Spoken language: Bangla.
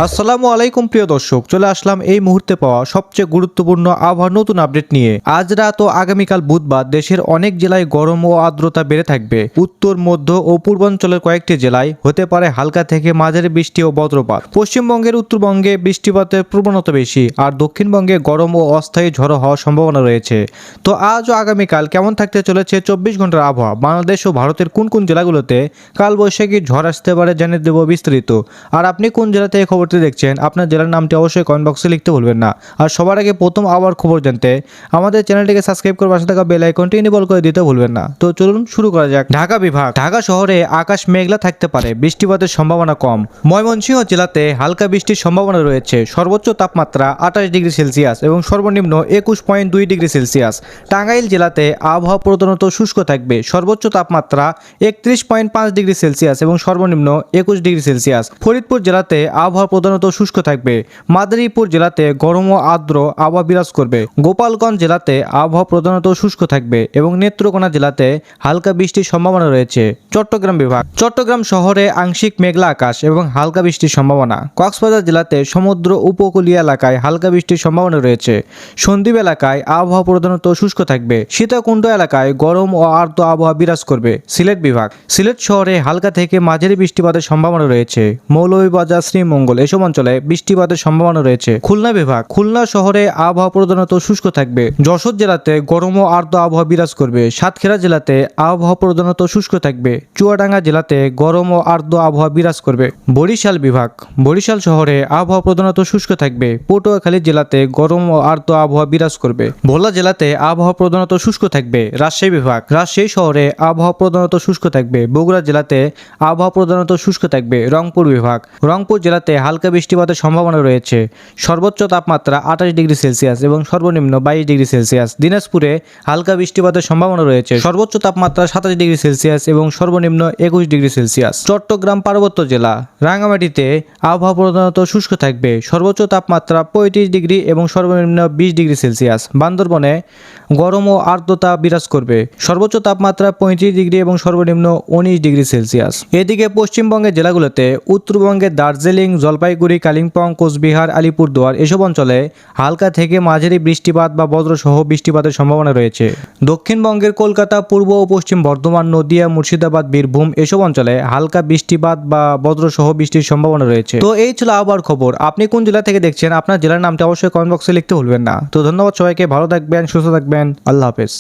আসসালামু আলাইকুম প্রিয় দর্শক, চলে আসলাম এই মুহূর্তে পাওয়া সবচেয়ে গুরুত্বপূর্ণ আবহাওয়ার নতুন আপডেট নিয়ে। আজ রাত ও আগামীকাল বুধবার দেশের অনেক জেলায় গরম ও আর্দ্রতা বেড়ে থাকবে। উত্তর, মধ্য ও পূর্বাঞ্চলের কয়েকটি জেলায় হতে পারে হালকা থেকে মাঝারি বৃষ্টি ও বজ্রপাত। পশ্চিমবঙ্গের উত্তরবঙ্গে বৃষ্টিপাতের প্রবণতা বেশি, আর দক্ষিণবঙ্গে গরম ও অস্থায়ী ঝড়ো হওয়ার সম্ভাবনা রয়েছে। তো আজ ও আগামীকাল কেমন থাকতে চলেছে 24 ঘন্টার আবহাওয়া, বাংলাদেশ ও ভারতের কোন কোন জেলাগুলোতে কালবৈশাখী ঝড় আসতে পারে জানিয়ে দেবো বিস্তারিত। আর আপনি কোন জেলাতে এই খবরটি দেখছেন, আপনার জেলার নামটি অবশ্যই কমেন্ট বক্সে লিখতে ভুলবেন না। আর সবার আগে প্রথম আবহাওয়ার খবর জানতে আমাদের চ্যানেলটিকে সাবস্ক্রাইব করে পাশে থাকা বেল আইকনটি এনেবল করে দিতে ভুলবেন না। তো চলুন শুরু করা যাক। ঢাকা বিভাগ। ঢাকা শহরে আকাশ মেঘলা থাকতে পারে, বৃষ্টিপাতের সম্ভাবনা কম। ময়মনসিংহ জেলাতে হালকা বৃষ্টির সম্ভাবনা রয়েছে। সর্বোচ্চ তাপমাত্রা 28 ডিগ্রি সেলসিয়াস এবং সর্বনিম্ন 21.2 ডিগ্রি সেলসিয়াস। টাঙ্গাইল জেলাতে আবহাওয়া প্রধানত শুষ্ক থাকবে। সর্বোচ্চ তাপমাত্রা 31.5 ডিগ্রি সেলসিয়াস এবং সর্বনিম্ন 21 ডিগ্রি সেলসিয়াস। ফরিদপুর জেলাতে আবহাওয়া প্রধানত শুষ্ক থাকবে। মাদারীপুর জেলাতে গরম ও আর্দ্র আবহাওয়া বিরাজ করবে। গোপালগঞ্জ জেলাতে আবহাওয়া প্রধানত শুষ্ক থাকবে এবং নেত্রকোনা জেলাতে হালকা বৃষ্টির সম্ভাবনা রয়েছে। চট্টগ্রাম বিভাগ। চট্টগ্রাম শহরে আংশিক মেঘলা আকাশ এবং হালকা বৃষ্টির সম্ভাবনা। কক্সবাজার জেলাতে সমুদ্র উপকূলীয় এলাকায় হালকা বৃষ্টির সম্ভাবনা রয়েছে। সন্দ্বীপ এলাকায় আবহাওয়া প্রধানত শুষ্ক থাকবে। সীতাকুণ্ড এলাকায় গরম ও আর্দ্র আবহাওয়া বিরাজ করবে। সিলেট বিভাগ। সিলেট শহরে হালকা থেকে মাঝারি বৃষ্টিপাতের সম্ভাবনা রয়েছে। মৌলভীবাজার, শ্রীমঙ্গল এসব অঞ্চলে বৃষ্টিপাতের সম্ভাবনা রয়েছে। খুলনা বিভাগ। খুলনা শহরে আবহাওয়া প্রধানত শুষ্ক থাকবে। যশোর জেলাতে গরম ও আর্দ্র আবহাওয়া বিরাজ করবে। সাতক্ষীরা জেলাতে আবহাওয়া প্রধানত শুষ্ক থাকবে। চুয়াডাঙ্গা জেলাতে গরম ও আর্দ্র আবহাওয়া বিরাজ করবে। বরিশাল বিভাগ। বরিশাল শহরে আবহাওয়া প্রধানত শুষ্ক থাকবে। পটুয়াখালী জেলাতে গরম ও আর্দ্র আবহাওয়া বিরাজ করবে। ভোলা জেলাতে আবহাওয়া প্রধানত শুষ্ক থাকবে। রাজশাহী বিভাগ। রাজশাহী শহরে আবহাওয়া প্রধানত শুষ্ক থাকবে। বগুড়া জেলাতে আবহাওয়া প্রধানত শুষ্ক থাকবে। রংপুর বিভাগ। রংপুর জেলাতে হালকা বৃষ্টিপাতের সম্ভাবনা রয়েছে। সর্বোচ্চ তাপমাত্রা 28 ডিগ্রি সেলসিয়াস এবং সর্বনিম্ন 22 ডিগ্রি সেলসিয়াস। দিনাজপুরে হালকা বৃষ্টিপাতের সম্ভাবনা রয়েছে। সর্বোচ্চ তাপমাত্রা 27 ডিগ্রি সেলসিয়াস এবং সর্বনিম্ন 21 ডিগ্রি সেলসিয়াস। চট্টগ্রাম পার্বত্য জেলা। রাঙ্গামাটিতে আবহাওয়া প্রধানত শুষ্ক থাকবে। সর্বোচ্চ তাপমাত্রা 35 ডিগ্রি এবং সর্বনিম্ন 20 ডিগ্রি সেলসিয়াস। বান্দরবনে গরম ও আর্দ্রতা বিরাজ করবে। সর্বোচ্চ তাপমাত্রা 35 ডিগ্রি এবং সর্বনিম্ন 19 ডিগ্রি সেলসিয়াস। এদিকে পশ্চিমবঙ্গের জেলাগুলোতে উত্তরবঙ্গের দার্জিলিং, জলপাইগুড়ি, কালিম্পং, কোচবিহার, আলিপুরদুয়ার এসব অঞ্চলে হালকা থেকে মাঝারি বৃষ্টিপাত বা বজ্রসহ বৃষ্টিপাতের সম্ভাবনা রয়েছে। দক্ষিণবঙ্গের কলকাতা, পূর্ব ও পশ্চিম বর্ধমান, নদিয়া, মুর্শিদাবাদ, বীরভূম এসব অঞ্চলে হালকা বৃষ্টিপাত বা বজ্রসহ বৃষ্টির সম্ভাবনা রয়েছে। তো এই ছিল আবহাওয়ার খবর। আপনি কোন জেলা থেকে দেখছেন, আপনার জেলার নামটা অবশ্যই কমেন্ট বক্সে লিখতে ভুলবেন না। তো ধন্যবাদ সবাইকে, ভালো থাকবেন, সুস্থ থাকবেন, আল্লাহ হাফেজ।